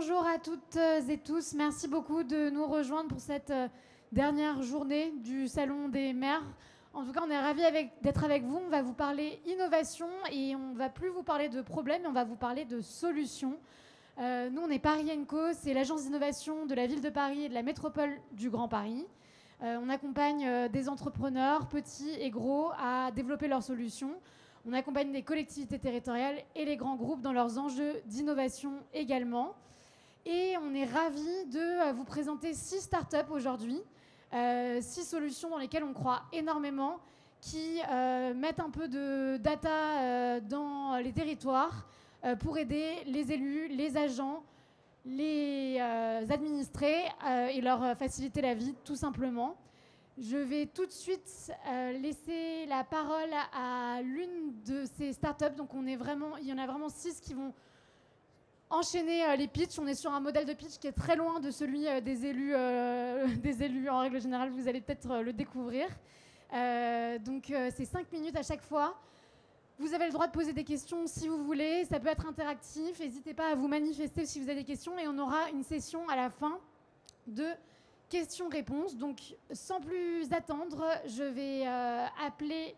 Bonjour à toutes et tous. Merci beaucoup de nous rejoindre pour cette dernière journée du Salon des maires. En tout cas, on est ravis d'être avec vous. On va vous parler innovation et on ne va plus vous parler de problèmes, mais on va vous parler de solutions. Nous, on est Paris & Co. C'est l'agence d'innovation de la ville de Paris et de la métropole du Grand Paris. On accompagne des entrepreneurs, petits et gros, à développer leurs solutions. On accompagne les collectivités territoriales et les grands groupes dans leurs enjeux d'innovation également. Et on est ravis de vous présenter 6 startups aujourd'hui, 6 solutions dans lesquelles on croit énormément, qui mettent un peu de data dans les territoires pour aider les élus, les agents, les administrés et leur faciliter la vie tout simplement. Je vais tout de suite laisser la parole à l'une de ces startups. Donc il y en a vraiment 6 qui vont enchaîner les pitchs. On est sur un modèle de pitch qui est très loin de celui des élus en règle générale. Vous allez peut-être le découvrir. Donc c'est 5 minutes à chaque fois. Vous avez le droit de poser des questions si vous voulez. Ça peut être interactif. N'hésitez pas à vous manifester si vous avez des questions. Et on aura une session à la fin de questions-réponses. Donc, sans plus attendre, je vais appeler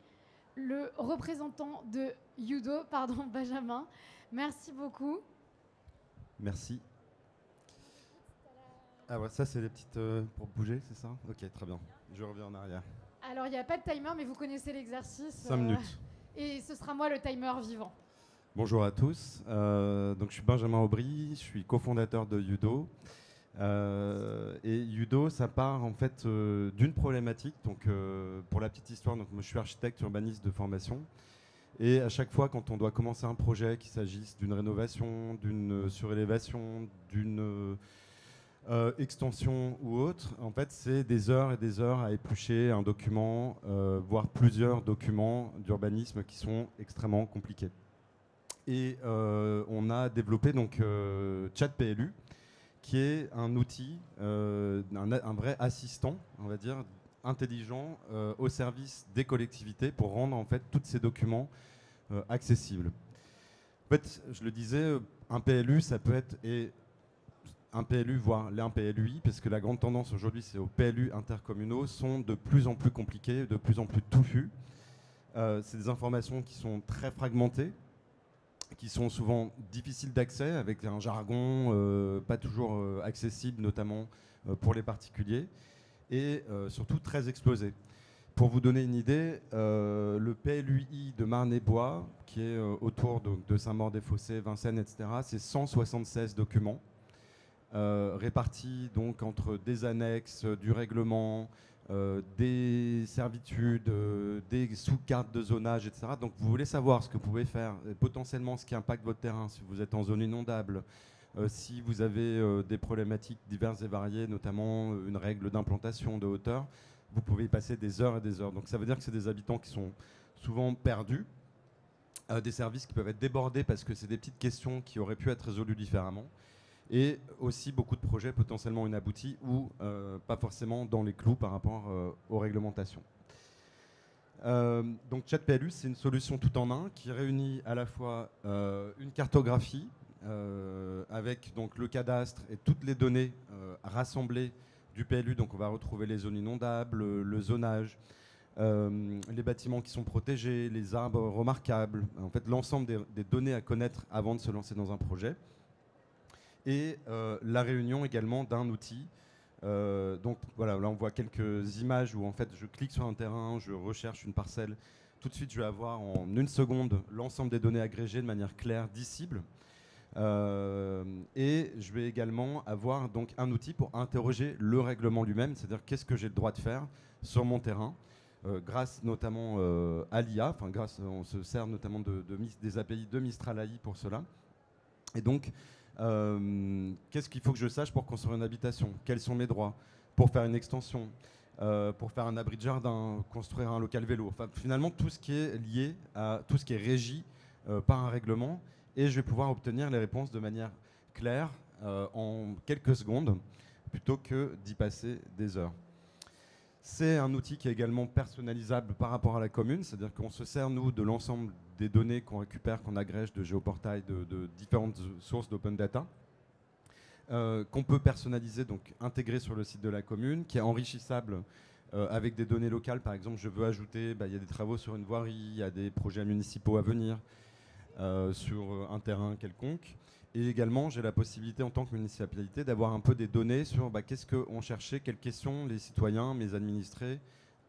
le représentant de Yudo, Benjamin. Merci beaucoup. Merci. Ah ouais, ça c'est les petites pour bouger, c'est ça? Ok, très bien. Je reviens en arrière. Alors, il n'y a pas de timer, mais vous connaissez l'exercice. 5 minutes. Et ce sera moi le timer vivant. Bonjour à tous. Donc, je suis Benjamin Aubry, je suis cofondateur de Yudo. Et Yudo, ça part en fait d'une problématique. Donc, pour la petite histoire, donc, moi, je suis architecte urbaniste de formation. Et à chaque fois, quand on doit commencer un projet, qu'il s'agisse d'une rénovation, d'une surélévation, d'une extension ou autre, en fait, c'est des heures et des heures à éplucher un document, voire plusieurs documents d'urbanisme qui sont extrêmement compliqués. Et on a développé donc ChatPLU, qui est un outil, un vrai assistant, on va dire, intelligent au service des collectivités pour rendre en fait tous ces documents accessibles. En fait, je le disais, un PLU, ça peut être un PLU, voire un PLUI, parce que la grande tendance aujourd'hui, c'est aux PLU intercommunaux, sont de plus en plus compliqués, de plus en plus touffus. C'est des informations qui sont très fragmentées, qui sont souvent difficiles d'accès, avec un jargon pas toujours accessible, notamment pour les particuliers, et surtout très explosé. Pour vous donner une idée, le PLUI de Marne-et-Bois, qui est autour de Saint-Maur-des-Fossés, Vincennes, etc., c'est 176 documents, répartis donc entre des annexes, du règlement, des servitudes, des sous-cartes de zonage, etc. Donc vous voulez savoir ce que vous pouvez faire, et potentiellement ce qui impacte votre terrain, si vous êtes en zone inondable, si vous avez des problématiques diverses et variées, notamment une règle d'implantation de hauteur, vous pouvez y passer des heures et des heures. Donc ça veut dire que c'est des habitants qui sont souvent perdus, des services qui peuvent être débordés parce que c'est des petites questions qui auraient pu être résolues différemment, et aussi beaucoup de projets potentiellement inaboutis ou pas forcément dans les clous par rapport aux réglementations. Donc ChatPLU, c'est une solution tout en un qui réunit à la fois une cartographie avec donc le cadastre et toutes les données rassemblées du PLU. Donc on va retrouver les zones inondables, le zonage, les bâtiments qui sont protégés, les arbres remarquables, en fait l'ensemble des données à connaître avant de se lancer dans un projet. Et la réunion également d'un outil. Donc voilà, là on voit quelques images où en fait je clique sur un terrain, je recherche une parcelle. Tout de suite je vais avoir en une seconde l'ensemble des données agrégées de manière claire, dicible. Et je vais également avoir donc un outil pour interroger le règlement lui-même, c'est-à-dire qu'est-ce que j'ai le droit de faire sur mon terrain, grâce notamment à l'IA. Enfin, on se sert notamment des API de Mistral AI pour cela. Et donc qu'est-ce qu'il faut que je sache pour construire une habitation? Quels sont mes droits? Pour faire une extension, pour faire un abri de jardin, construire un local vélo. Enfin, finalement, tout ce qui est lié à tout ce qui est régi par un règlement. Et je vais pouvoir obtenir les réponses de manière claire en quelques secondes, plutôt que d'y passer des heures. C'est un outil qui est également personnalisable par rapport à la commune, c'est-à-dire qu'on se sert, nous, de l'ensemble des données qu'on récupère, qu'on agrège de Géoportail, de différentes sources d'open data. qu'on peut personnaliser, donc intégrer sur le site de la commune, qui est enrichissable avec des données locales. Par exemple, je veux ajouter, il y a des travaux sur une voirie, il y a des projets municipaux à venir sur un terrain quelconque. Et également, j'ai la possibilité en tant que municipalité d'avoir un peu des données sur qu'est-ce qu'on cherchait, quelles questions les citoyens, mes administrés,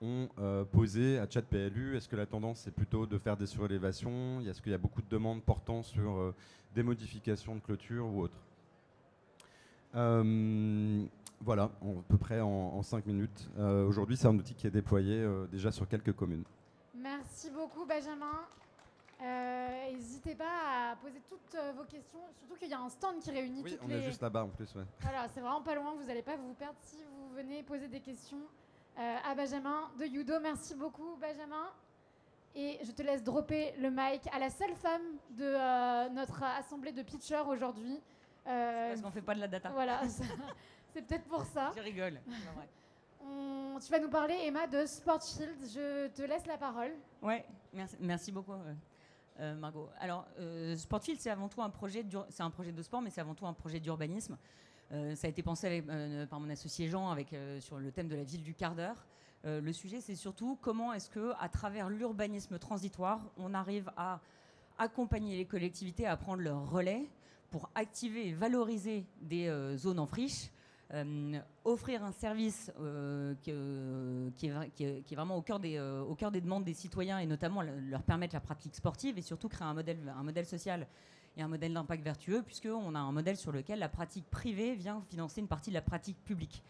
ont posé à ChatPLU. Est-ce que la tendance est plutôt de faire des surélévations? Est-ce qu'il y a beaucoup de demandes portant sur des modifications de clôture ou autres? Voilà, à peu près en 5 minutes. Aujourd'hui, c'est un outil qui est déployé déjà sur quelques communes. Merci beaucoup, Benjamin. N'hésitez pas à poser toutes vos questions, surtout qu'il y a un stand qui réunit toutes les... Oui, on est juste là-bas en plus. Ouais. Voilà, c'est vraiment pas loin, vous n'allez pas vous perdre si vous venez poser des questions à Benjamin de Yudo. Merci beaucoup, Benjamin. Et je te laisse dropper le mic à la seule femme de notre assemblée de pitchers aujourd'hui. Parce qu'on fait pas de la data. Voilà, c'est peut-être pour ça. Je rigole. Tu vas nous parler, Emma, de SportShield. Je te laisse la parole. Ouais, merci beaucoup, Margot. Alors, SportShield, c'est avant tout un projet de sport, mais c'est avant tout un projet d'urbanisme. Ça a été pensé par mon associé Jean sur le thème de la ville du quart d'heure. Le sujet, c'est surtout comment est-ce que, à travers l'urbanisme transitoire, on arrive à accompagner les collectivités à prendre leur relais pour activer et valoriser des zones en friche, offrir un service qui est vraiment au cœur des demandes des citoyens et notamment leur permettre la pratique sportive et surtout créer un modèle social et un modèle d'impact vertueux puisqu'on a un modèle sur lequel la pratique privée vient financer une partie de la pratique publique.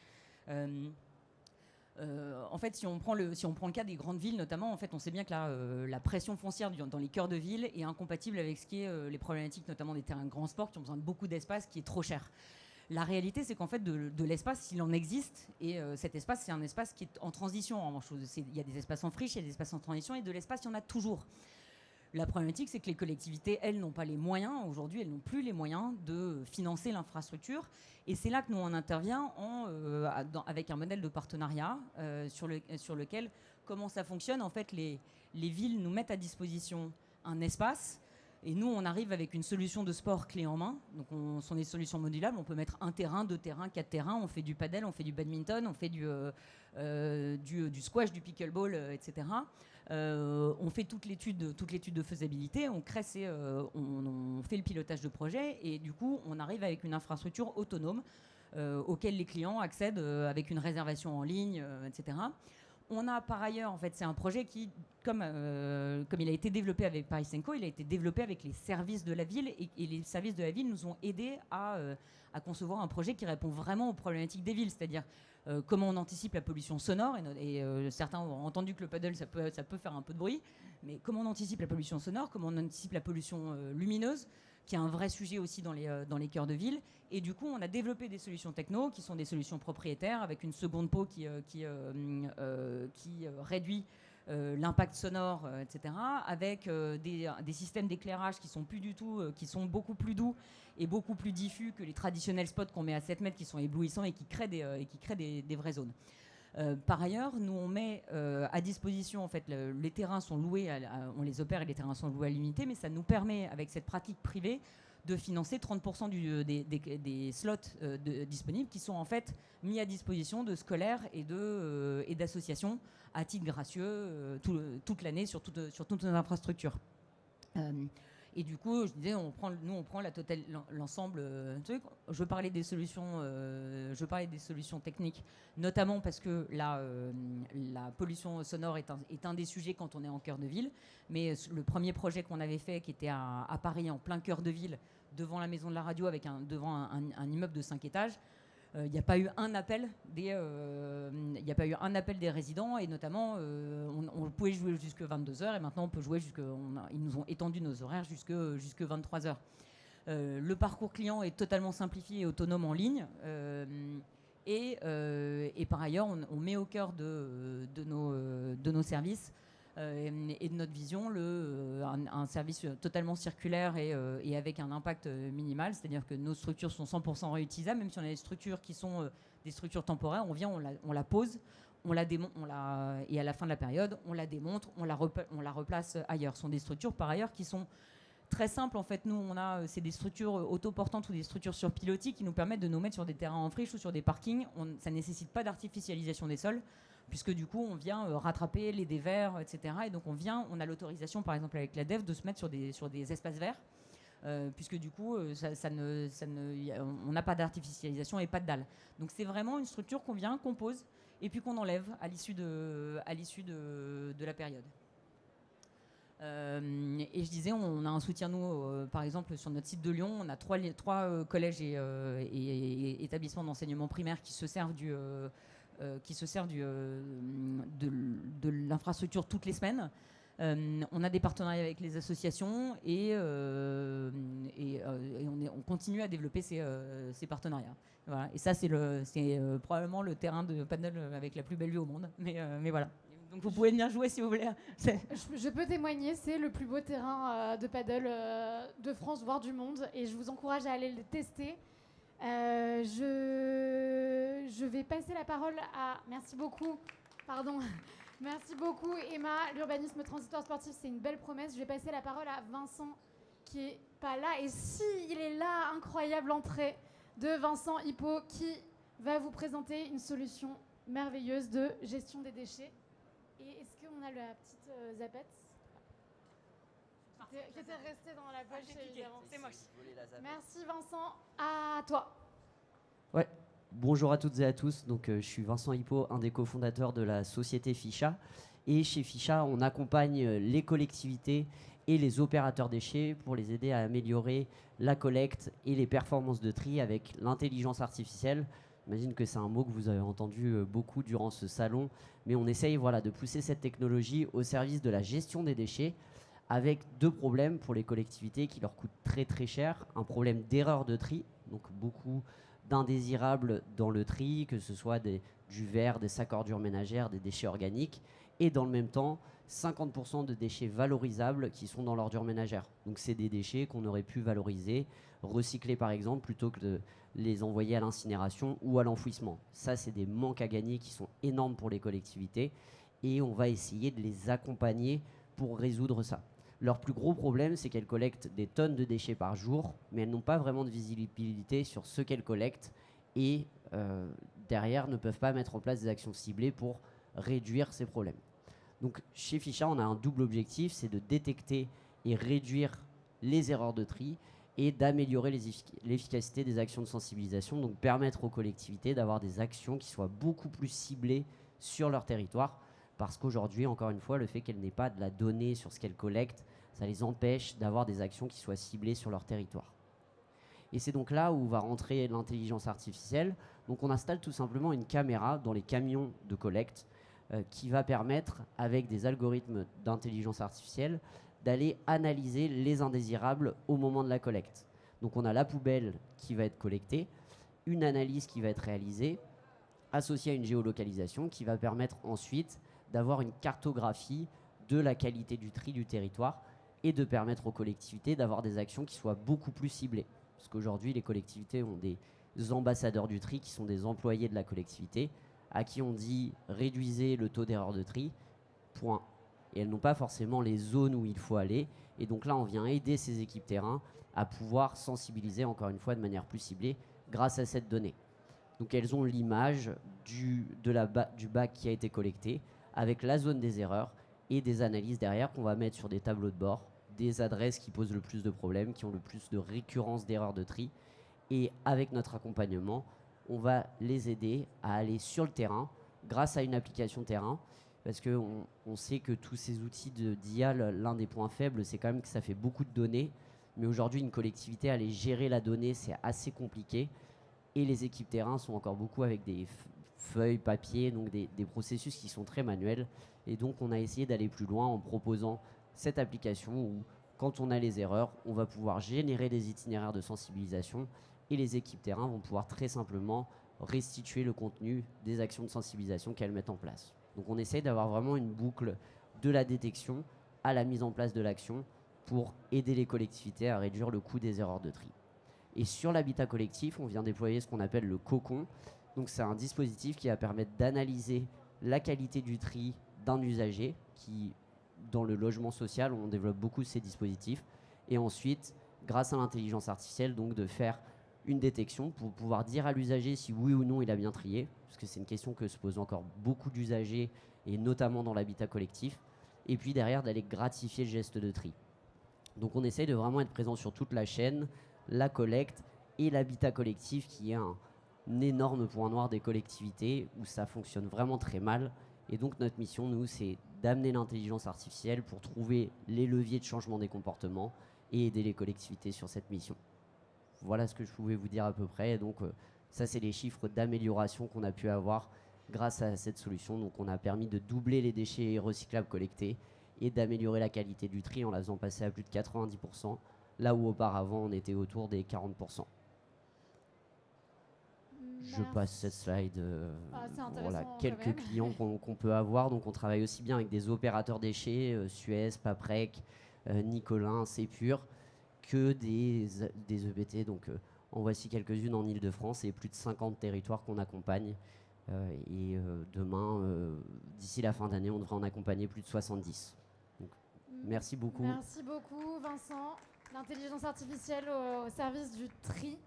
En fait, si on prend le cas des grandes villes notamment, en fait, on sait bien que la pression foncière dans les cœurs de ville est incompatible avec ce qui est les problématiques notamment des terrains de grand sport qui ont besoin de beaucoup d'espace, qui est trop cher. La réalité, c'est qu'en fait, de l'espace, il en existe, et cet espace, c'est un espace qui est en transition. En revanche, il y a des espaces en friche, il y a des espaces en transition, et de l'espace, il y en a toujours. La problématique, c'est que les collectivités, elles, n'ont pas les moyens. Aujourd'hui, elles n'ont plus les moyens de financer l'infrastructure. Et c'est là que nous, on intervient avec un modèle de partenariat sur lequel, comment ça fonctionne. En fait, les villes nous mettent à disposition un espace. Et nous, on arrive avec une solution de sport clé en main. Donc, ce sont des solutions modulables. On peut mettre 1 terrain, 2 terrains, 4 terrains. On fait du padel, on fait du badminton, on fait du squash, du pickleball, etc. On fait toute l'étude de faisabilité. On fait le pilotage de projet. Et du coup, on arrive avec une infrastructure autonome auquel les clients accèdent avec une réservation en ligne, etc. On a par ailleurs, en fait, c'est un projet qui, comme il a été développé avec Paris Senco, il a été développé avec les services de la ville et les services de la ville nous ont aidés à concevoir un projet qui répond vraiment aux problématiques des villes, c'est-à-dire comment on anticipe la pollution sonore et certains ont entendu que le paddle ça peut faire un peu de bruit, mais comment on anticipe la pollution sonore, comment on anticipe la pollution lumineuse, qui est un vrai sujet aussi dans les cœurs de ville. Et du coup, on a développé des solutions techno qui sont des solutions propriétaires avec une seconde peau qui réduit l'impact sonore, etc. Avec des systèmes d'éclairage qui sont beaucoup plus doux et beaucoup plus diffus que les traditionnels spots qu'on met à 7 mètres qui sont éblouissants et qui créent des vraies zones. Par ailleurs, nous on met à disposition, en fait, les terrains sont loués, on les opère et les terrains sont loués à l'unité, mais ça nous permet, avec cette pratique privée, de financer 30% des slots disponibles qui sont en fait mis à disposition de scolaires et d'associations à titre gracieux toute l'année sur toutes nos infrastructures. Et du coup, je disais, on prend l'ensemble du truc. Je parlais des solutions techniques, notamment parce que la pollution sonore est un des sujets quand on est en cœur de ville. Mais le premier projet qu'on avait fait, qui était à Paris, en plein cœur de ville, devant la maison de la radio, devant un immeuble de 5 étages, il n'y a pas eu un appel des résidents, et notamment on pouvait jouer jusqu'à 22h et maintenant on peut jouer ils nous ont étendu nos horaires jusqu'à 23h. Le parcours client est totalement simplifié et autonome en ligne, et par ailleurs on met au cœur de nos services et de notre vision un service totalement circulaire et avec un impact minimal, c'est-à-dire que nos structures sont 100% réutilisables, même si on a des structures qui sont des structures temporaires, on la pose, et à la fin de la période, on la démonte, on la replace ailleurs. Ce sont des structures par ailleurs qui sont très simple, en fait, nous, c'est des structures autoportantes ou des structures sur pilotis qui nous permettent de nous mettre sur des terrains en friche ou sur des parkings. Ça ne nécessite pas d'artificialisation des sols, puisque du coup, on vient rattraper les dévers, etc. Et donc, on a l'autorisation, par exemple, avec la DEF, de se mettre sur des espaces verts, puisque du coup, on n'a pas d'artificialisation et pas de dalle. Donc, c'est vraiment une structure qu'on vient, qu'on pose, et puis qu'on enlève à l'issue de la période. Et je disais, on a un soutien, nous, par exemple, sur notre site de Lyon, on a trois collèges et établissements d'enseignement primaire qui se servent de l'infrastructure toutes les semaines. On a des partenariats avec les associations et on continue à développer ces partenariats. Voilà. Et ça, c'est probablement le terrain de paddle avec la plus belle vue au monde. Mais voilà. Donc vous pouvez venir jouer si vous voulez. Je peux témoigner, c'est le plus beau terrain de paddle de France, voire du monde. Et je vous encourage à aller le tester. Je vais passer la parole à... Merci beaucoup. Pardon. Merci beaucoup, Emma. L'urbanisme transitoire sportif, c'est une belle promesse. Je vais passer la parole à Vincent, qui n'est pas là. Et si il est là, incroyable entrée de Vincent Hippo, qui va vous présenter une solution merveilleuse de gestion des déchets. Et est-ce qu'on a la petite zapette qui était restée dans la poche, évidemment. C'est moche. Merci Vincent. À toi. Ouais. Bonjour à toutes et à tous. Donc, je suis Vincent Hippo, un des cofondateurs de la société Ficha. Et chez Ficha, on accompagne les collectivités et les opérateurs déchets pour les aider à améliorer la collecte et les performances de tri avec l'intelligence artificielle. J'imagine que c'est un mot que vous avez entendu beaucoup durant ce salon, mais on essaye de pousser cette technologie au service de la gestion des déchets avec deux problèmes pour les collectivités qui leur coûtent très très cher. Un problème d'erreur de tri, donc beaucoup d'indésirables dans le tri, que ce soit du verre, des sacs ordures ménagères, des déchets organiques, et dans le même temps, 50% de déchets valorisables qui sont dans l'ordure ménagère. Donc c'est des déchets qu'on aurait pu valoriser, recycler par exemple, plutôt que de les envoyer à l'incinération ou à l'enfouissement. Ça, c'est des manques à gagner qui sont énormes pour les collectivités, et on va essayer de les accompagner pour résoudre ça. Leur plus gros problème, c'est qu'elles collectent des tonnes de déchets par jour, mais elles n'ont pas vraiment de visibilité sur ce qu'elles collectent et derrière ne peuvent pas mettre en place des actions ciblées pour réduire ces problèmes. Donc chez Ficha, on a un double objectif, c'est de détecter et réduire les erreurs de tri et d'améliorer l'efficacité des actions de sensibilisation, donc permettre aux collectivités d'avoir des actions qui soient beaucoup plus ciblées sur leur territoire. Parce qu'aujourd'hui, encore une fois, le fait qu'elles n'aient pas de la donnée sur ce qu'elles collectent, ça les empêche d'avoir des actions qui soient ciblées sur leur territoire. Et c'est donc là où va rentrer l'intelligence artificielle. Donc on installe tout simplement une caméra dans les camions de collecte qui va permettre, avec des algorithmes d'intelligence artificielle, d'aller analyser les indésirables au moment de la collecte. Donc on a la poubelle qui va être collectée, une analyse qui va être réalisée, associée à une géolocalisation qui va permettre ensuite d'avoir une cartographie de la qualité du tri du territoire et de permettre aux collectivités d'avoir des actions qui soient beaucoup plus ciblées. Parce qu'aujourd'hui, les collectivités ont des ambassadeurs du tri qui sont des employés de la collectivité à qui on dit réduisez le taux d'erreur de tri, point. Et elles n'ont pas forcément les zones où il faut aller. Et donc là, on vient aider ces équipes terrain à pouvoir sensibiliser encore une fois de manière plus ciblée grâce à cette donnée. Donc elles ont l'image du bac qui a été collecté avec la zone des erreurs et des analyses derrière qu'on va mettre sur des tableaux de bord, des adresses qui posent le plus de problèmes, qui ont le plus de récurrence d'erreurs de tri. Et avec notre accompagnement, on va les aider à aller sur le terrain grâce à une application terrain. Parce qu'on sait que tous ces outils d'IA, l'un des points faibles, c'est quand même que ça fait beaucoup de données. Mais aujourd'hui, une collectivité, aller gérer la donnée, c'est assez compliqué. Et les équipes terrain sont encore beaucoup avec des feuilles, papier, donc des processus qui sont très manuels. Et donc, on a essayé d'aller plus loin en proposant cette application où, quand on a les erreurs, on va pouvoir générer des itinéraires de sensibilisation et les équipes terrain vont pouvoir très simplement restituer le contenu des actions de sensibilisation qu'elles mettent en place. Donc, on essaye d'avoir vraiment une boucle de la détection à la mise en place de l'action pour aider les collectivités à réduire le coût des erreurs de tri. Et sur l'habitat collectif, on vient déployer ce qu'on appelle le cocon. Donc c'est un dispositif qui va permettre d'analyser la qualité du tri d'un usager qui, dans le logement social, on développe beaucoup ces dispositifs, et ensuite, grâce à l'intelligence artificielle, donc de faire une détection pour pouvoir dire à l'usager si oui ou non il a bien trié, parce que c'est une question que se posent encore beaucoup d'usagers, et notamment dans l'habitat collectif, et puis derrière d'aller gratifier le geste de tri. Donc on essaye de vraiment être présent sur toute la chaîne, la collecte et l'habitat collectif qui est un énorme point noir des collectivités où ça fonctionne vraiment très mal. Et donc notre mission, nous, c'est d'amener l'intelligence artificielle pour trouver les leviers de changement des comportements et aider les collectivités sur cette mission. Voilà ce que je pouvais vous dire à peu près. Et donc ça, c'est les chiffres d'amélioration qu'on a pu avoir grâce à cette solution. Donc on a permis de doubler les déchets recyclables collectés et d'améliorer la qualité du tri en la faisant passer à plus de 90%, là où auparavant on était autour des 40%. Je passe cette slide. Voilà, quelques clients qu'on peut avoir. Donc on travaille aussi bien avec des opérateurs déchets, Suez, Paprec, Nicolin, Sepur, que des EBT. Donc en voici quelques-unes en Ile-de-France et plus de 50 territoires qu'on accompagne. Demain, d'ici la fin d'année, on devrait en accompagner plus de 70. Donc, merci beaucoup. Merci beaucoup, Vincent. L'intelligence artificielle au service du tri.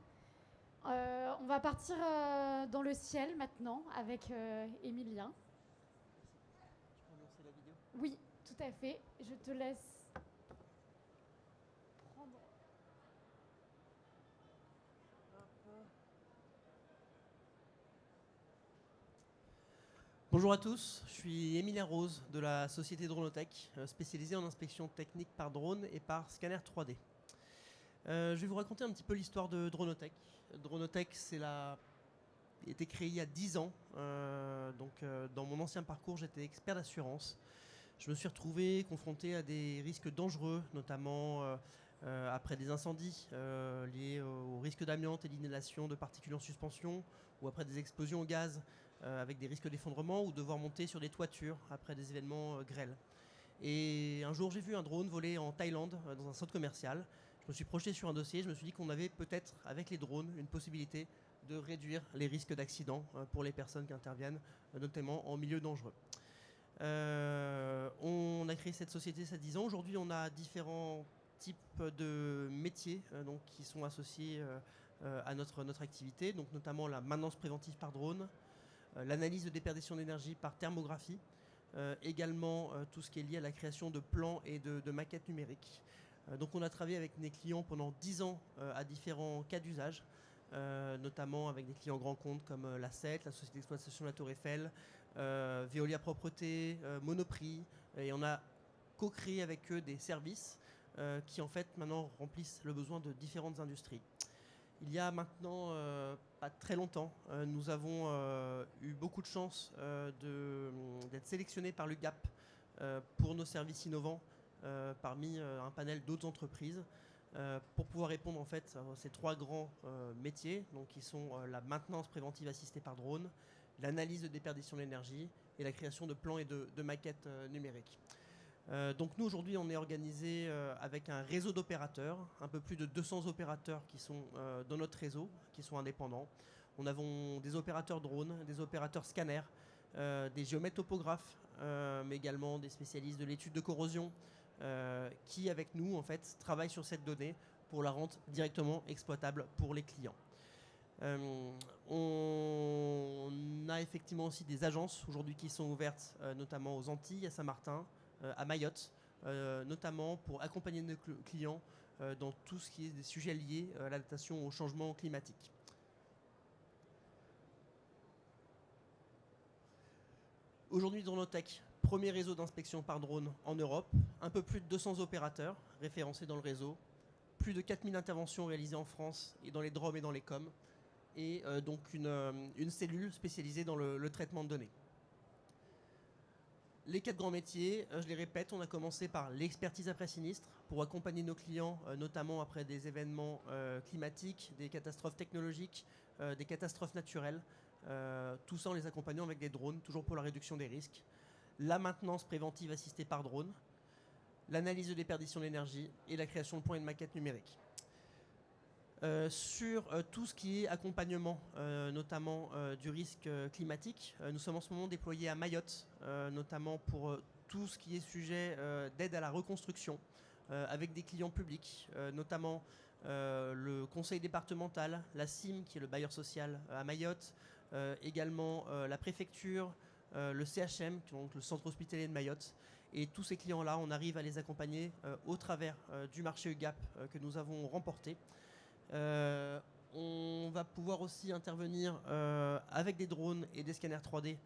On va partir dans le ciel maintenant avec Emilien. Je peux lancer la vidéo ? Oui, tout à fait. Je te laisse prendre. Bonjour à tous, je suis Emilien Rose de la société Dronotech, spécialisée en inspection technique par drone et par scanner 3D. Je vais vous raconter un petit peu l'histoire de Dronotech. Dronotech, a été créé il y a 10 ans. Dans mon ancien parcours, j'étais expert d'assurance. Je me suis retrouvé confronté à des risques dangereux, notamment après des incendies liés au risque d'amiante et d'inhalation de particules en suspension, ou après des explosions au gaz avec des risques d'effondrement, ou devoir monter sur des toitures après des événements grêles. Et un jour, j'ai vu un drone voler en Thaïlande dans un centre commercial. Je me suis projeté sur un dossier, je me suis dit qu'on avait peut-être, avec les drones, une possibilité de réduire les risques d'accident pour les personnes qui interviennent, notamment en milieu dangereux. On a créé cette société il y a 10 ans. Aujourd'hui, on a différents types de métiers qui sont associés à notre activité, donc notamment la maintenance préventive par drone, l'analyse de déperdition d'énergie par thermographie, également tout ce qui est lié à la création de plans et de maquettes numériques. Donc on a travaillé avec des clients pendant 10 ans à différents cas d'usage, notamment avec des clients grands comptes comme la SET, la Société d'exploitation de la Tour Eiffel, Veolia Propreté, Monoprix, et on a co-créé avec eux des services qui en fait maintenant remplissent le besoin de différentes industries. Il y a maintenant pas très longtemps, nous avons eu beaucoup de chance d'être sélectionnés par l'UGAP pour nos services innovants parmi un panel d'autres entreprises pour pouvoir répondre en fait à ces trois grands métiers, donc qui sont la maintenance préventive assistée par drone, l'analyse de déperdition d'énergie et la création de plans et de maquettes numériques. Donc nous aujourd'hui on est organisé avec un réseau d'opérateurs, un peu plus de 200 opérateurs qui sont dans notre réseau, qui sont indépendants. On a des opérateurs drones, des opérateurs scanners, des géomètres topographes, mais également des spécialistes de l'étude de corrosion qui avec nous en fait travaillent sur cette donnée pour la rendre directement exploitable pour les clients. On a effectivement aussi des agences aujourd'hui qui sont ouvertes notamment aux Antilles, à Saint-Martin, à Mayotte, notamment pour accompagner nos clients dans tout ce qui est des sujets liés à l'adaptation au changement climatique. Aujourd'hui, Dronotech, premier réseau d'inspection par drone en Europe, un peu plus de 200 opérateurs référencés dans le réseau, plus de 4000 interventions réalisées en France et dans les DROM et dans les COM, et donc une cellule spécialisée dans le traitement de données. Les 4 grands métiers, je les répète, on a commencé par l'expertise après sinistre pour accompagner nos clients, notamment après des événements climatiques, des catastrophes technologiques, des catastrophes naturelles, tout ça en les accompagnant avec des drones, toujours pour la réduction des risques. La maintenance préventive assistée par drone, l'analyse de déperdition d'énergie et la création de points et de maquettes numériques. Sur tout ce qui est accompagnement, notamment du risque climatique, nous sommes en ce moment déployés à Mayotte, notamment pour tout ce qui est sujet d'aide à la reconstruction, avec des clients publics, notamment le conseil départemental, la CIM qui est le bailleur social à Mayotte, également la préfecture, le CHM, donc le centre hospitalier de Mayotte. Et tous ces clients-là, on arrive à les accompagner au travers du marché UGAP que nous avons remporté. On va pouvoir aussi intervenir avec des drones et des scanners 3D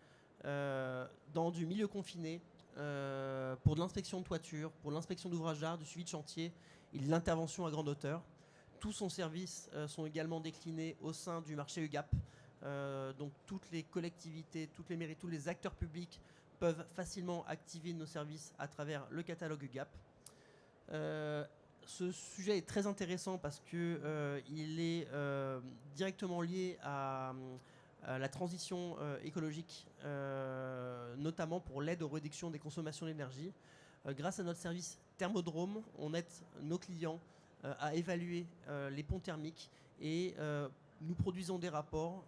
dans du milieu confiné pour de l'inspection de toiture, pour l'inspection d'ouvrages d'art, du suivi de chantier et de l'intervention à grande hauteur. Tous nos services sont également déclinés au sein du marché UGAP. Donc toutes les collectivités, toutes les mairies, tous les acteurs publics peuvent facilement activer nos services à travers le catalogue UGAP. Ce sujet est très intéressant parce qu'il est directement lié à la transition écologique, notamment pour l'aide aux réductions des consommations d'énergie. Grâce à notre service Thermodrome, on aide nos clients à évaluer les ponts thermiques et nous produisons des rapports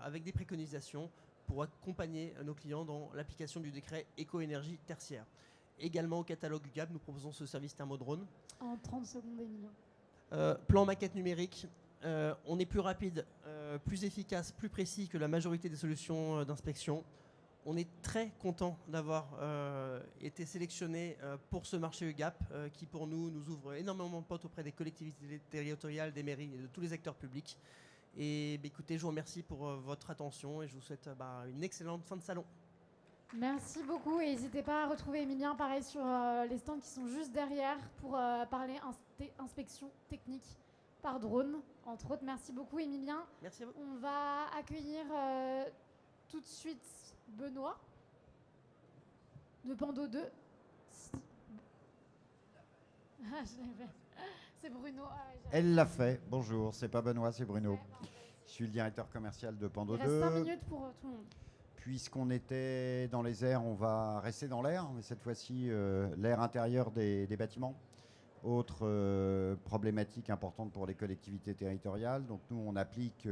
avec des préconisations pour accompagner nos clients dans l'application du décret éco-énergie tertiaire. Également au catalogue UGAP, nous proposons ce service Thermodrone. En 30 secondes, Emilien. Plan maquette numérique. On est plus rapide, plus efficace, plus précis que la majorité des solutions d'inspection. On est très content d'avoir été sélectionné pour ce marché UGAP qui pour nous ouvre énormément de portes auprès des collectivités territoriales, des mairies et de tous les acteurs publics. Et écoutez, je vous remercie pour votre attention et je vous souhaite une excellente fin de salon. Merci beaucoup et n'hésitez pas à retrouver Emilien pareil sur les stands qui sont juste derrière pour parler inspection technique par drone, entre autres. Merci beaucoup Emilien. Merci à vous. On va accueillir tout de suite Benoît de Pando 2. C'est Bruno. Elle l'a fait. Bonjour, c'est pas Benoît, c'est Bruno. Ouais, Je suis le directeur commercial de Pando il 2. reste 5 minutes pour tout le monde. Puisqu'on était dans les airs, on va rester dans l'air, mais cette fois-ci l'air intérieur des bâtiments. Autre problématique importante pour les collectivités territoriales. Donc nous, on applique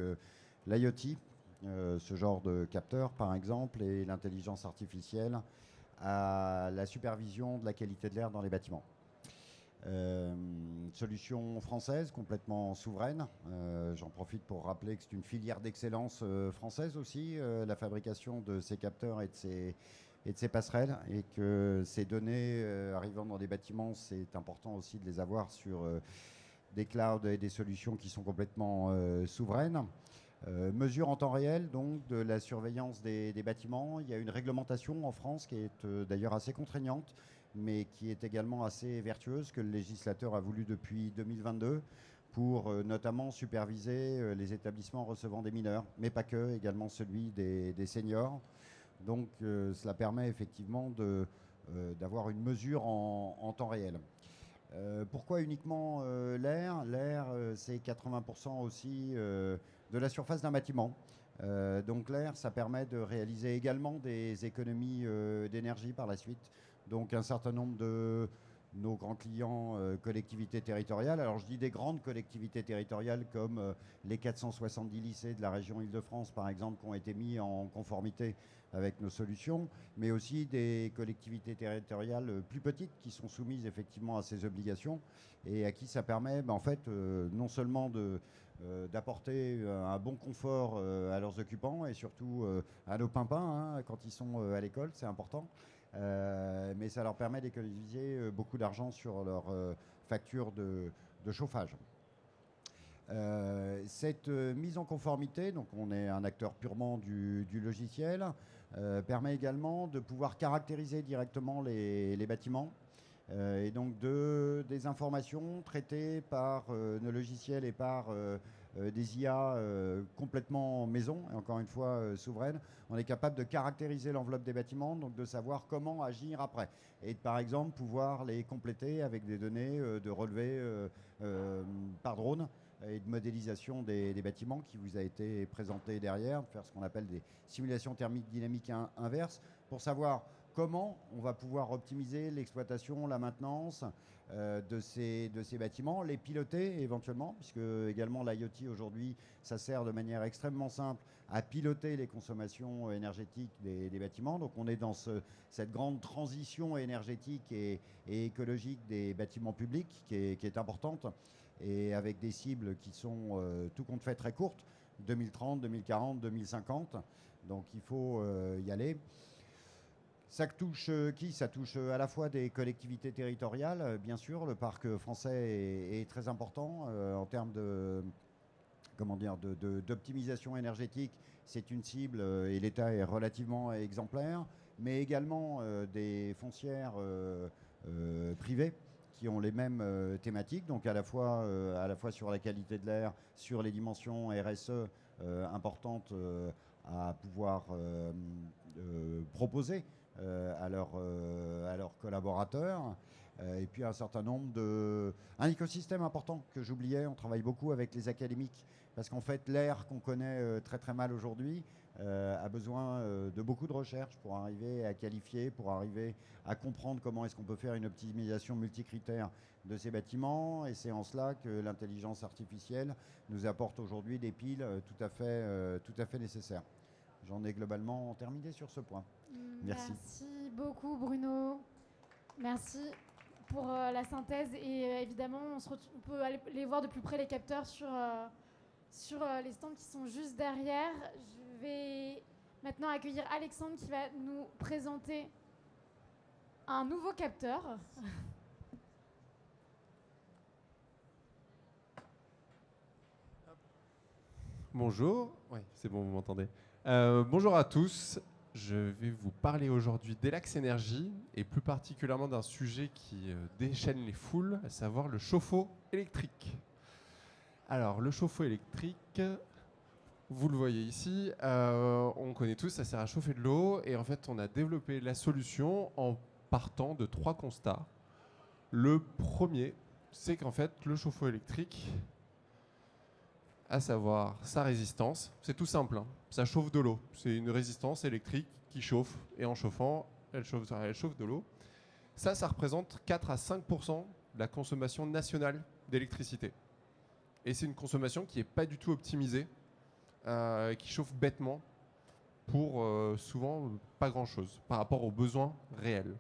l'IoT, ce genre de capteur par exemple, et l'intelligence artificielle à la supervision de la qualité de l'air dans les bâtiments. Solution française, complètement souveraine. J'en profite pour rappeler que c'est une filière d'excellence française aussi, la fabrication de ces capteurs et de ces passerelles, et que ces données arrivant dans des bâtiments, c'est important aussi de les avoir sur des clouds et des solutions qui sont complètement souveraines. Mesure en temps réel donc de la surveillance des bâtiments. Il y a une réglementation en France qui est d'ailleurs assez contraignante, mais qui est également assez vertueuse, que le législateur a voulu depuis 2022 pour notamment superviser les établissements recevant des mineurs, mais pas que, également celui des seniors. Donc cela permet effectivement d'avoir une mesure en temps réel. Pourquoi uniquement l'air ? L'air, c'est 80% aussi de la surface d'un bâtiment. Donc l'air, ça permet de réaliser également des économies d'énergie par la suite. Donc un certain nombre de nos grands clients collectivités territoriales, alors je dis des grandes collectivités territoriales comme les 470 lycées de la région Île-de-France par exemple, qui ont été mis en conformité avec nos solutions, mais aussi des collectivités territoriales plus petites qui sont soumises effectivement à ces obligations et à qui ça permet en fait non seulement d'apporter un bon confort à leurs occupants et surtout à nos pimpins quand ils sont à l'école, c'est important. Mais ça leur permet d'économiser beaucoup d'argent sur leur facture de chauffage. Cette mise en conformité, donc on est un acteur purement du logiciel, permet également de pouvoir caractériser directement les bâtiments et donc des informations traitées par nos logiciels et par des IA complètement maison, et encore une fois souveraines. On est capable de caractériser l'enveloppe des bâtiments, donc de savoir comment agir après. Et de, par exemple, pouvoir les compléter avec des données de relevé par drone et de modélisation des bâtiments qui vous a été présenté derrière, faire ce qu'on appelle des simulations thermiques dynamiques inverses, pour savoir comment on va pouvoir optimiser l'exploitation, la maintenance de ces bâtiments, les piloter éventuellement, puisque également l'IoT aujourd'hui, ça sert de manière extrêmement simple à piloter les consommations énergétiques des bâtiments. Donc on est dans cette grande transition énergétique et écologique des bâtiments publics qui est importante, et avec des cibles qui sont tout compte fait très courtes, 2030, 2040, 2050. Donc il faut y aller. Ça touche qui? Ça touche à la fois des collectivités territoriales, bien sûr. Le parc français est très important en termes d'optimisation énergétique. C'est une cible et l'État est relativement exemplaire, mais également des foncières privées qui ont les mêmes thématiques, donc à la fois sur la qualité de l'air, sur les dimensions RSE importantes à pouvoir proposer à leurs collaborateurs. Et puis un certain nombre un écosystème important que j'oubliais. On travaille beaucoup avec les académiques, parce qu'en fait l'air qu'on connaît très très mal aujourd'hui a besoin de beaucoup de recherche pour arriver à qualifier, pour arriver à comprendre comment est-ce qu'on peut faire une optimisation multicritère de ces bâtiments. Et c'est en cela que l'intelligence artificielle nous apporte aujourd'hui des piles tout à fait nécessaires. J'en ai globalement terminé sur ce point. Merci. Merci beaucoup Bruno. Merci pour la synthèse. Et évidemment, on peut aller les voir de plus près, les capteurs, sur les stands qui sont juste derrière. Je vais maintenant accueillir Alexandre qui va nous présenter un nouveau capteur. Bonjour, oui, c'est bon, vous m'entendez. Bonjour à tous, je vais vous parler aujourd'hui d'Elax Énergie et plus particulièrement d'un sujet qui déchaîne les foules, à savoir le chauffe-eau électrique. Alors, le chauffe-eau électrique, vous le voyez ici, on connaît tous, ça sert à chauffer de l'eau et en fait, on a développé la solution en partant de 3 constats. Le premier, c'est qu'en fait, le chauffe-eau électrique, à savoir sa résistance, c'est tout simple, hein. Ça chauffe de l'eau. C'est une résistance électrique qui chauffe, et en chauffant, elle chauffe de l'eau. Ça représente 4 à 5% de la consommation nationale d'électricité. Et c'est une consommation qui n'est pas du tout optimisée, qui chauffe bêtement pour souvent pas grand-chose par rapport aux besoins réels.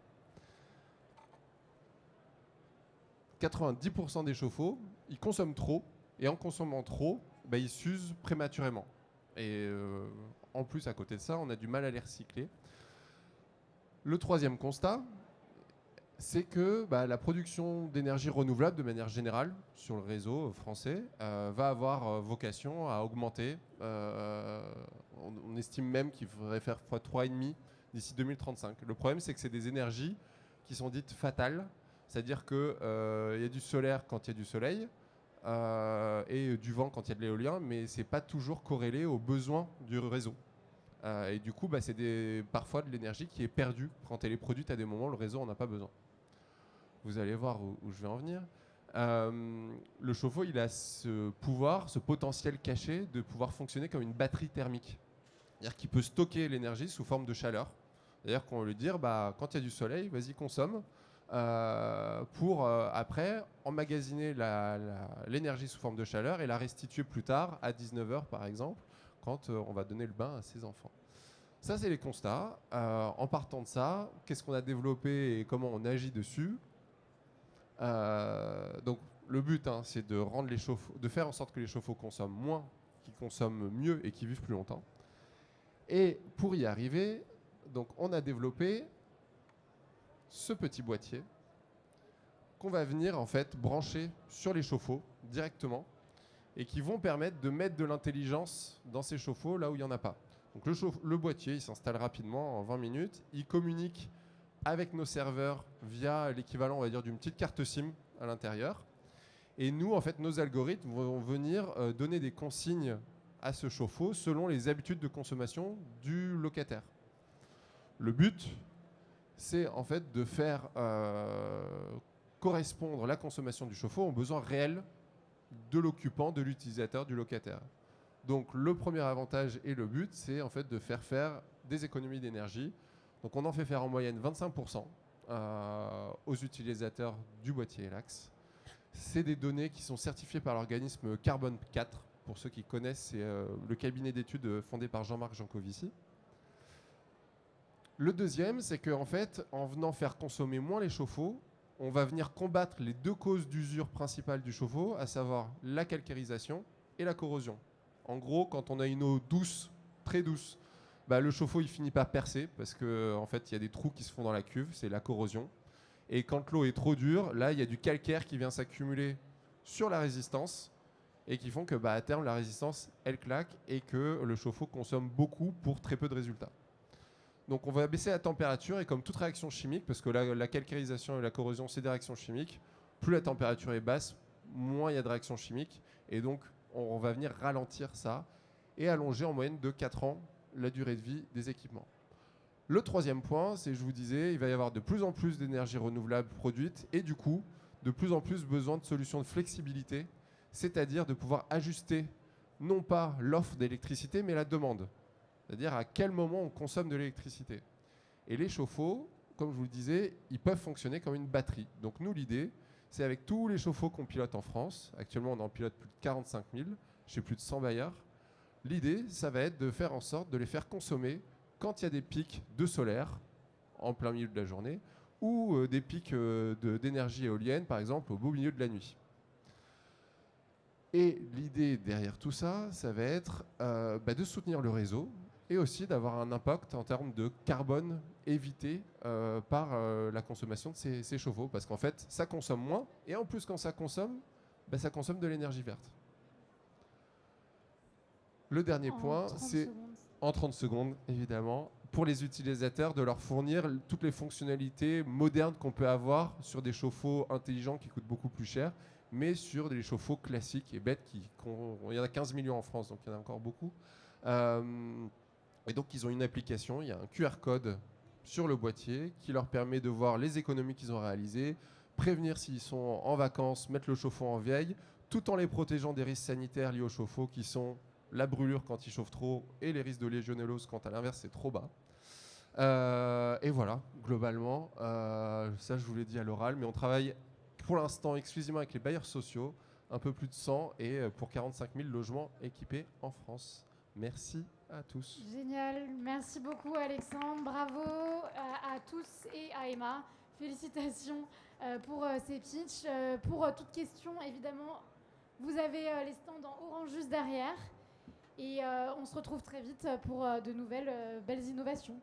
90% des chauffe-eau, ils consomment trop, et en consommant trop, ils s'usent prématurément. Et en plus, à côté de ça, on a du mal à les recycler. Le troisième constat, c'est que la production d'énergie renouvelable, de manière générale, sur le réseau français, va avoir vocation à augmenter. On estime même qu'il faudrait faire x3,5 d'ici 2035. Le problème, c'est que c'est des énergies qui sont dites fatales, c'est-à-dire qu'il y a du solaire quand il y a du soleil, et du vent quand il y a de l'éolien, mais c'est pas toujours corrélé aux besoins du réseau. Et du coup, c'est parfois de l'énergie qui est perdue quand elle est produite à des moments où le réseau en a pas besoin. Vous allez voir où je vais en venir. Le chauffe-eau, il a ce pouvoir, ce potentiel caché de pouvoir fonctionner comme une batterie thermique. C'est-à-dire qu'il peut stocker l'énergie sous forme de chaleur. C'est-à-dire qu'on va lui dire, quand il y a du soleil, vas-y, consomme. Pour après emmagasiner l'énergie sous forme de chaleur et la restituer plus tard à 19h par exemple, quand on va donner le bain à ses enfants. Ça, c'est les constats. En partant de ça, qu'est-ce qu'on a développé et comment on agit dessus? Donc le but, c'est de faire en sorte que les chauffe-eau consomment moins, qu'ils consomment mieux et qu'ils vivent plus longtemps. Et pour y arriver, donc on a développé ce petit boîtier qu'on va venir en fait brancher sur les chauffe-eau directement et qui vont permettre de mettre de l'intelligence dans ces chauffe-eau là où il n'y en a pas. Donc le boîtier, il s'installe rapidement en 20 minutes, il communique avec nos serveurs via l'équivalent, on va dire, d'une petite carte SIM à l'intérieur. Et nous, en fait, nos algorithmes vont venir donner des consignes à ce chauffe-eau selon les habitudes de consommation du locataire. Le but, c'est en fait de faire correspondre la consommation du chauffe-eau aux besoins réels de l'occupant, de l'utilisateur, du locataire. Donc le premier avantage et le but, c'est en fait de faire des économies d'énergie Donc on en fait faire en moyenne 25% aux utilisateurs du boîtier Elax. C'est des données qui sont certifiées par l'organisme Carbone 4. Pour ceux qui connaissent, c'est le cabinet d'études fondé par Jean-Marc Jancovici. Le deuxième, c'est qu'en fait, en venant faire consommer moins les chauffe-eau, on va venir combattre les deux causes d'usure principales du chauffe-eau, à savoir la calcarisation et la corrosion. En gros, quand on a une eau douce, très douce, bah, le chauffe-eau il finit par percer parce qu'en fait, il y a des trous qui se font dans la cuve, c'est la corrosion. Et quand l'eau est trop dure, là, il y a du calcaire qui vient s'accumuler sur la résistance et qui font que, bah, à terme, la résistance, elle claque et que le chauffe-eau consomme beaucoup pour très peu de résultats. Donc on va baisser la température et comme toute réaction chimique, parce que la calcarisation et la corrosion, c'est des réactions chimiques, plus la température est basse, moins il y a de réactions chimiques. Et donc on va venir ralentir ça et allonger en moyenne de 4 ans la durée de vie des équipements. Le troisième point, c'est, je vous disais, il va y avoir de plus en plus d'énergie renouvelable produite et du coup, de plus en plus besoin de solutions de flexibilité, c'est-à-dire de pouvoir ajuster non pas l'offre d'électricité, mais la demande. C'est-à-dire à quel moment on consomme de l'électricité. Et les chauffe-eau, comme je vous le disais, ils peuvent fonctionner comme une batterie. Donc nous, l'idée, c'est avec tous les chauffe-eau qu'on pilote en France, actuellement on en pilote plus de 45 000, chez plus de 100 bailleurs, l'idée, ça va être de faire en sorte de les faire consommer quand il y a des pics de solaire, en plein milieu de la journée, ou des pics d'énergie éolienne, par exemple, au beau milieu de la nuit. Et l'idée derrière tout ça, ça va être de soutenir le réseau, et aussi d'avoir un impact en termes de carbone évité par la consommation de ces chauffe-eau. Parce qu'en fait, ça consomme moins, et en plus, quand ça consomme de l'énergie verte. Le dernier point, c'est en 30 secondes, évidemment, pour les utilisateurs, de leur fournir toutes les fonctionnalités modernes qu'on peut avoir sur des chauffe-eau intelligents qui coûtent beaucoup plus cher, mais sur des chauffe-eau classiques et bêtes. Il y en a 15 millions en France, donc il y en a encore beaucoup. Et donc, ils ont une application, il y a un QR code sur le boîtier qui leur permet de voir les économies qu'ils ont réalisées, prévenir s'ils sont en vacances, mettre le chauffe-eau en veille, tout en les protégeant des risques sanitaires liés au chauffe-eau qui sont la brûlure quand il chauffe trop et les risques de légionellose quand à l'inverse c'est trop bas. Et voilà, globalement, ça je vous l'ai dit à l'oral, mais on travaille pour l'instant exclusivement avec les bailleurs sociaux, un peu plus de 100 et pour 45 000 logements équipés en France. Merci à tous. Génial, merci beaucoup Alexandre, bravo à tous et à Emma. Félicitations pour ces pitchs. Pour toute question, évidemment, vous avez les stands en orange juste derrière. Et on se retrouve très vite pour de nouvelles belles innovations.